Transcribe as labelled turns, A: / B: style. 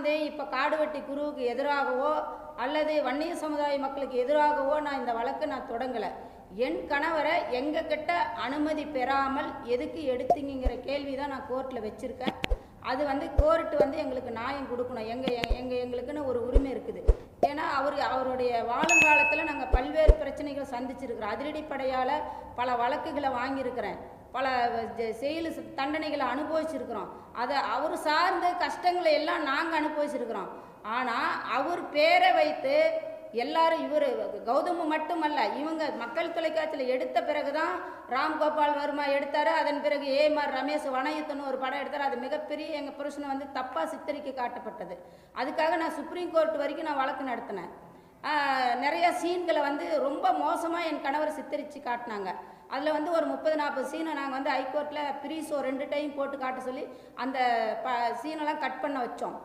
A: வந்து இப்போ காடுவெட்டி குருவுக்கு எதிராகவோ அல்லது வன்னிய சமுதாய மக்களுக்கு எதிராகவோ நான் இந்த வழக்கை நான் தொடங்கலை. என் கணவரை எங்ககிட்ட அனுமதி பெறாமல் எதுக்கு எடுத்தீங்கிற கேள்வி தான் நான் கோர்ட்டில் வச்சுருக்கேன். அது வந்து கோர்ட்டு வந்து எங்களுக்கு நியாயம் கொடுக்கணும். எங்களுக்குன்னு ஒரு உரிமை இருக்குது. ஏன்னா அவருடைய வாழுங்காலத்தில் நாங்கள் பல்வேறு பிரச்சனைகள் சந்திச்சிருக்கிறோம். அதிரடிப்படையால் பல வழக்குகளை வாங்கியிருக்கிறேன், பல செயல் தண்டனைகளை அனுபவிச்சிருக்கிறோம். அதை அவர் சார்ந்த கஷ்டங்களை எல்லாம் நாங்கள் அனுபவிச்சிருக்கிறோம். ஆனால் அவர் பேரை வைத்து எல்லாரும் இவர் கௌதம மட்டுமல்ல, இவங்க மக்கள் தொலைக்காட்சியில் எடுத்த பிறகு தான் ராம்கோபால் வர்மா எடுத்தார். அதன் பிறகு ஏமார் ரமேஷ் வனயுத்தன்னு ஒரு படம் எடுத்தார். அது மிகப்பெரிய எங்கள் புருஷனை வந்து தப்பாக சித்தரிக்க காட்டப்பட்டது. அதுக்காக நான் சுப்ரீம் கோர்ட் வரைக்கும் நான் வழக்கு நடத்தினேன். நிறைய சீன்களை வந்து ரொம்ப மோசமாக என் கணவர் சித்தரித்து காட்டினாங்க. அதில் வந்து ஒரு 30-40 சீனை நாங்கள் வந்து ஹைகோர்ட்டில் ப்ரீ ஷோ 2 டைம் போட்டு காட்ட சொல்லி அந்த சீனெல்லாம் கட் பண்ண வச்சோம்.